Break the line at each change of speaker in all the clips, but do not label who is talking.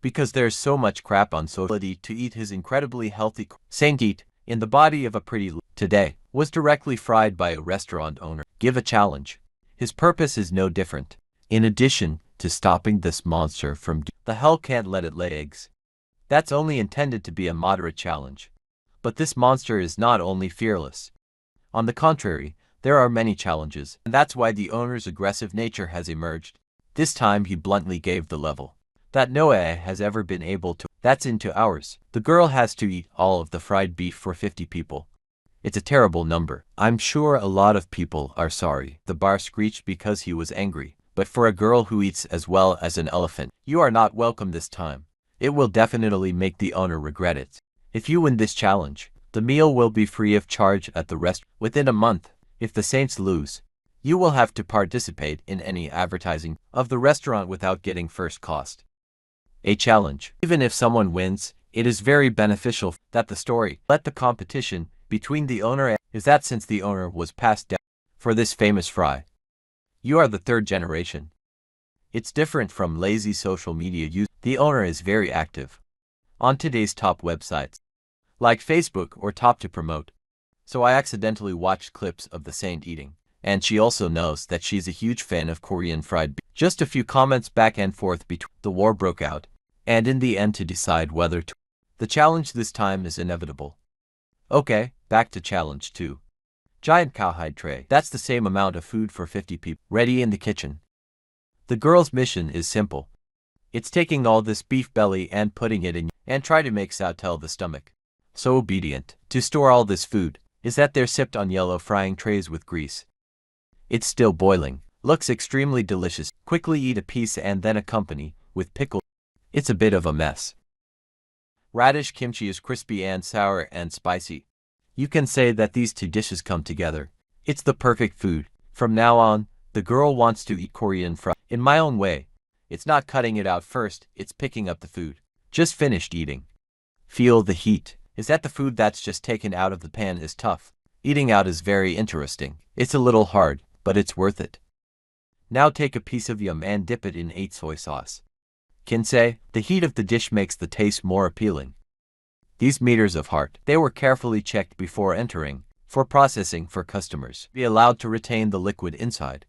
because there's so much crap on social media to eat his incredibly healthy Saint Eat in the body of a pretty today was directly fried by a restaurant owner. Give a challenge. His purpose is no different. In addition to stopping this monster from the hell can't let it lay eggs. That's only intended to be a moderate challenge. But this monster is not only fearless. On the contrary, there are many challenges, and that's why the owner's aggressive nature has emerged. This time he bluntly gave the level that no AI has ever been able to. That's into hours. The girl has to eat all of the fried beef for 50 people. It's a terrible number. I'm sure a lot of people are sorry. The bar screeched because he was angry. But for a girl who eats as well as an elephant, you are not welcome this time. It will definitely make the owner regret it. If you win this challenge, the meal will be free of charge at the restaurant within a month. If the Saints lose, you will have to participate in any advertising of the restaurant without getting first cost. A challenge. Even if someone wins, it is very beneficial that the story let the competition between the owner and is that since the owner was passed down for this famous fry. You are the third generation. It's different from lazy social media use. The owner is very active on today's top websites, like Facebook or Top to promote. So I accidentally watched clips of the Saint eating, and she also knows that she's a huge fan of Korean fried beef. Just a few comments back and forth between the war broke out, and in the end to decide whether to. The challenge this time is inevitable. Okay, back to challenge 2. Giant cowhide tray. That's the same amount of food for 50 people, ready in the kitchen. The girl's mission is simple. It's taking all this beef belly and putting it in and try to make sauté the stomach. So obedient to store all this food is that they're sipped on yellow frying trays with grease. It's still boiling, looks extremely delicious. Quickly eat a piece and then accompany with pickle. It's a bit of a mess. Radish kimchi is crispy and sour and spicy. You can say that these two dishes come together. It's the perfect food. From now on, the girl wants to eat Korean fried in my own way. It's not cutting it out first, it's picking up the food. Just finished eating. Feel the heat. Is that the food that's just taken out of the pan is tough. Eating out is very interesting. It's a little hard, but it's worth it. Now take a piece of yum and dip it in 8 soy sauce. Can say, the heat of the dish makes the taste more appealing. These meters of heart, they were carefully checked before entering, for processing for customers. Be allowed to retain the liquid inside.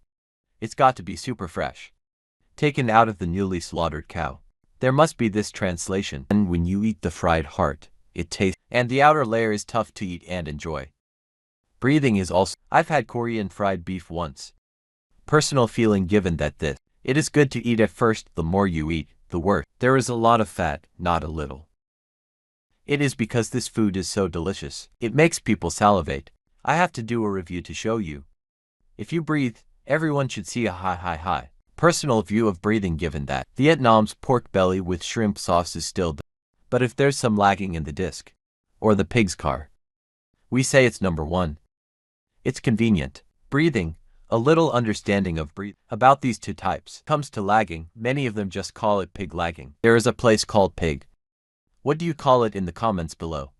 It's got to be super fresh. Taken out of the newly slaughtered cow. There must be this translation. And when you eat the fried heart, it tastes, and the outer layer is tough to eat and enjoy. Breathing is also, I've had Korean fried beef once. Personal feeling given that this, it is good to eat at first, the more you eat, the worse. There is a lot of fat, not a little. It is because this food is so delicious. It makes people salivate. I have to do a review to show you. If you breathe, everyone should see a high. Personal view of breathing given that Vietnam's pork belly with shrimp sauce is still but if there's some lagging in the disc, or the pig's car, we say it's number 1. It's convenient. Breathing, a little understanding of breathing about these two types. Comes to lagging, many of them just call it pig lagging. There is a place called pig. What do you call it in the comments below?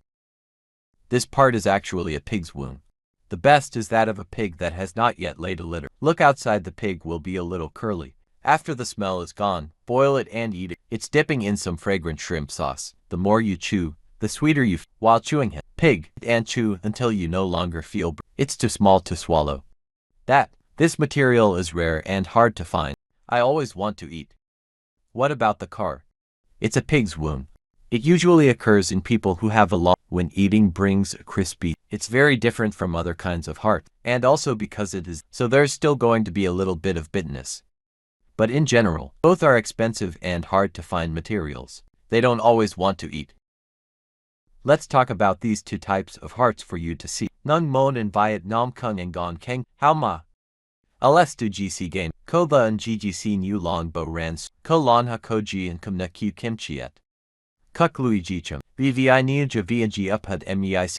This part is actually a pig's womb. The best is that of a pig that has not yet laid a litter. Look outside, the pig will be a little curly. After the smell is gone, boil it and eat it. It's dipping in some fragrant shrimp sauce. The more you chew, the sweeter you feel while chewing it. Pig, and chew until you no longer feel it's too small to swallow. This material is rare and hard to find. I always want to eat. What about the car? It's a pig's womb. It usually occurs in people who have a long when eating brings a crispy. It's very different from other kinds of heart, and also because it is, so there's still going to be a little bit of bitterness. But in general, both are expensive and hard to find materials. They don't always want to eat. Let's talk about these two types of hearts for you to see. Nung mon in Vietnam kung and gon keng, how ma. Ls tu gc gain, ko the and ggc new long bo rans, ko lon ha ko ji and kum na q kimchiet. Kuk lui ji chum, vvi ni ja via ji uphad meic.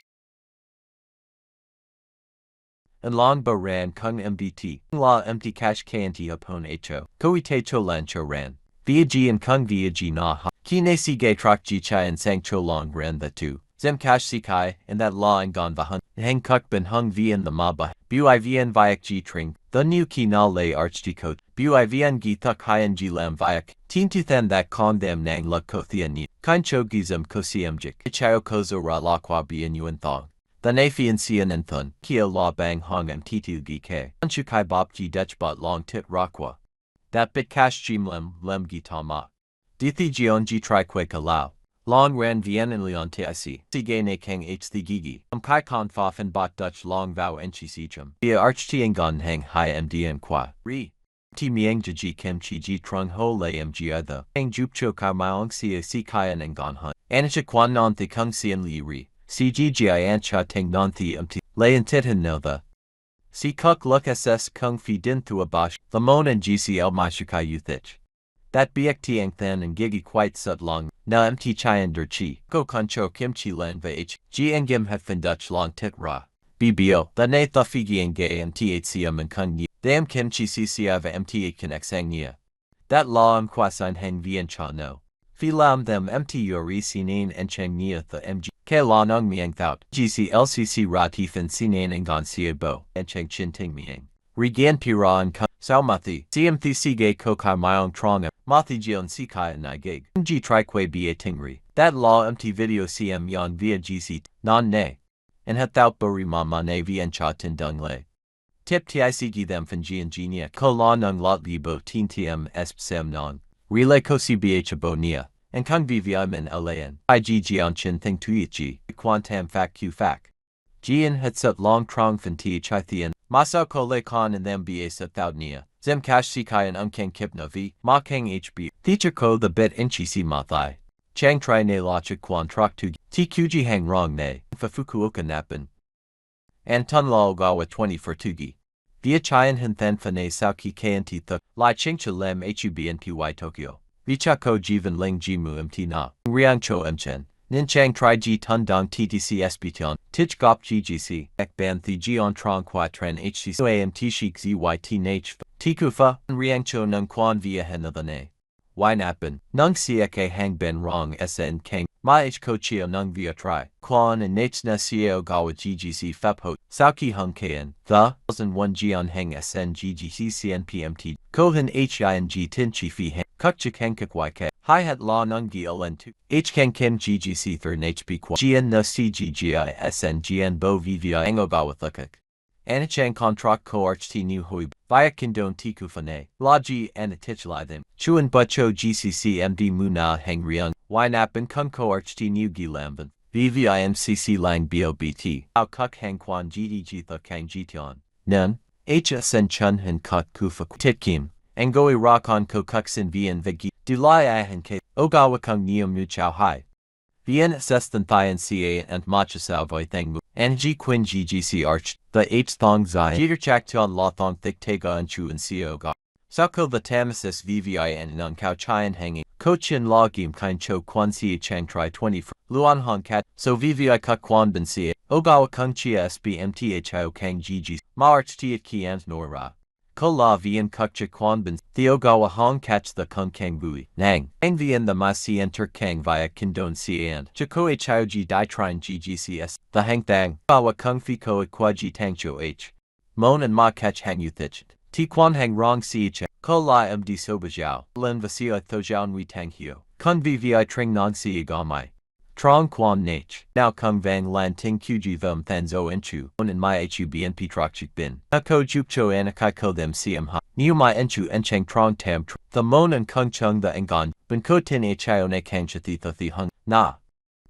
And long bo ran kung mbt, la empty cash knt upon ho, koi te cho lan cho ran, via ji and kung via ji na ha. Ki ne si gay trok ji chai and sang cho long ran the tu, zem cash si kai, and that la and gon vahan. hang kuk ben hung vien the ma ba, bui vien viak ji tring, the new ki na lay archdecote, bui vien gi thuk hien ji lam viak, teen tu than that con them nang luk ko thien ni, kind cho gizem ko siemjik, ichao kozo ra la kwa bien yuen thong. The nafian sian and thun, kia la bang hong mtitu gi ke, anchu kai bop ji dutch bot long tit rakwa. That bit cash jim lem gi ta ma. Dithi gion ji trique ka lao. Long ran vien en leon tic. Si gay ne keng h the gigi. Kai con fof and bot Dutch long vow enchi sichum. Via archtian gon hang hi mdm qua. Re. Ti mieng ji kim chi ji trung ho lay mg other. Hang jupcho ka maong si kayan and gon hun. Anacha quan non the kung sien li re. CGGI ancha ting non the lay en titan no the. Si kuk luk ss kung fi din thua bosh. The mon and gcl mashukai uthich. That biek tiang than and gigi quite sut long, na mt chayan der chi, go concho kimchi len vh, g and gim have fin Dutch long tit ra. BBO, the na thufigi and gay mthcm and kung ni, dam kimchi ccav mth connexang nia. That law quasin hang vien cha no. Phi lam them mt yuri sinan and chang nia the mg, ke la nung miang thout, gc lcc ra tifin sinan and gon sia bo, and chang chin ting miang. Regan pira and kung, saumathi, cmth sige kokai myong trong. Mathi jion sikai and gig. Mg trique ba tingri. That law mt video cm yon via gc, non ne. And hat thou buri mama ne vien cha tin dung le. Tip tic them finji and genia. Ko la nung lot libo tin tm esp sem non. Relay ko cbh abonia. And kung vvim in lan. Ig jion chin thing tuichi. Quantam fac q fac. Jian hat sut long trong fin ti chai thien. Masao ko le con and them ba sat thou nia. Zem kash si kai and keng kipna v, ma keng hb, teacher ko the bit inchi si ma thai. Chang tri ne la chik quan trak tu, tqg hang rong ne, fa fukuoka napan. And tun la ogawa 20 for tugi. Via chayan hin then fa ne sao ki knt thuk, lai chingcha lem hub npy Tokyo. Vicha ko jivan ling jimu mt na, riang cho mchen. Nin chang tri ji tun dong ttc sbtion, tich gop ggc, ek ban the ji on trong qua tren hc amt shik zyt nach. Tikufa, Riangcho nung quan via henadane. Why napan, nung sieke hang ben rong sn kang, ma ich ko chio nung via tri, quan and nachna sieo gawa ggc fepho, sauki hung kayan, the 1001 gion hang sn ggc cnpmt, kohan hing tin chi fi hang, kukchik hankuk yk, hi hat la nung gl2, h kang kim ggc third hp qua, gn no cggi sn gn bo vvi angogawa thukuk. Anachang contract coarch ti new huib, via kindon tikufane, laji anatich them, chuan butcho gcc md muna hang riung, winapan kung coarch ti new gilamban, vvimcc lang bobt, au kuk hang quan gdg the kang jition, nun, hsn chun han kuk kufa titkim, angoi rakon ko kuksin vien vigi, dulai ahan ke, ogawa kung neum nu chao hai. Vien sestan thian ca and machasao voi thang mu, and g quin ggc arch, the h thong zai, jeter chak tuan la thong thik tega and chu and co ga. Sauko the tamasis vvin nung kao chian hanging, ko chin la gim kind cho quan si chang tri 20 for, luan hong kat, so vvi kuk quan ben ca, ogawa kung chia sb mthio kang gg, ma arch tiat ki and nora. Ko la vien kukcha quan ben, theogawa hong catch the kung kang bui, nang, ang vien the ma si enter kang via kindon si and, chako hio ji di trine ggcs, the hang thang, bawa kung fi ko qua ji tangcho h. Mon and ma catch hang uthich, ti quan hang rong si che, ko la md soba jiao, len vasia tho jiao nui tang hio, kung vvi tring non si gamai. Trong quan nach, now kung vang lan ting qg vum than zo enchu, on in my hub np trokchik bin. Na ko jupcho anakai ko them cm ha, niu my enchu encheng trong tam the mon and kung chung the engon, ben ko tin hio ne kang chathi the hung, na.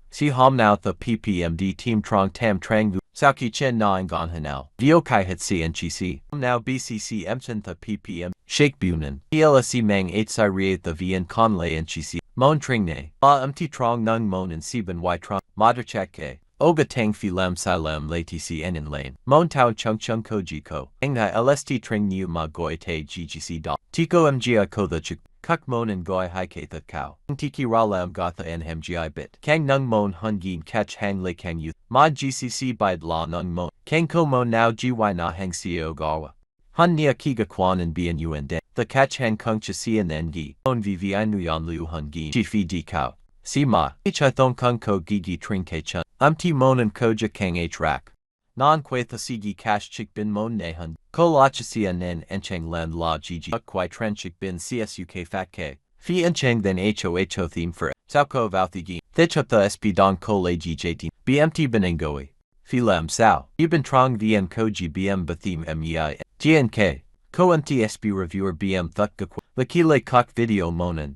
Si hom now the ppmd team trong tam trang vu, sauki chen na engon hanal, vio kai hat si nchi now bcc emchen the ppm, shake bunen, plsc mang h si riate the vien con lay nchi. Mon tringne, la trong nung mon and siban y trong, madrachak ke, oga tang fi lam silem latisi en in lane, mon tau chung ko jiko, engna lst tring niu ma goi te ggc da, tiko mga ko the chuk, kuk mon and goi haike the cow, tiki ralam gotha en mgi bit, kang nung mon hungin catch hang le kang youth, ma gcc bide la nung mon, kang ko mon now gy na hang co gawa. Han nia kiga quan and bien un de, the catch hang kung cha sian en gi, on vvi nuyan lu hun gi, chi fi di kao. Si ma, h thong kung ko gigi tring ke chun, ti mon and koja kang h rak. Non quay the sigi cash chik bin mon nehan. Ko la chisia nen encheng land la gg. Quai tren chik bin csuk fat k. Fi encheng then ho theme for sao ko vauthigi. Thich up the sp don ko la gjt. Bmt benengoi. Fi lem sao. Ibn trong vn ko gbm bathim mei. GNK. Ko sp reviewer bm thuk gakwa. Lakile kok video monen.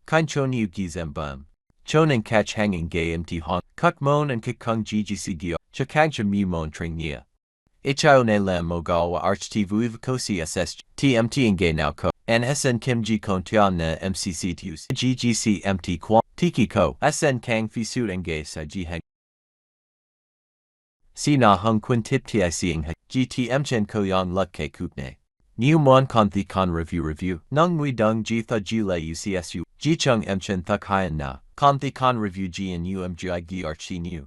Kain chon yuki zembam. Chonen catch hanging gay mt hong. Kuk mon and kik kung ggcgyo. Chakangcha mi mon tring nia. Hio ne lam mogawa arch tvuiv kosi ss. Tmt and gay now ko. Sn kim ji kon tian na mcc tus. Ggc mt kwang. Tiki ko. Sn kang fi suit and gay sa ji hang. Si na hung quin tip ti seeing ha. Gt mchen ko yang luk ke kupne. New mon kon the con review. Nung mui dung ji tha ji le ucsu. Ji chung mchen thuk hyan na. Kon the con review g and umgi archi new.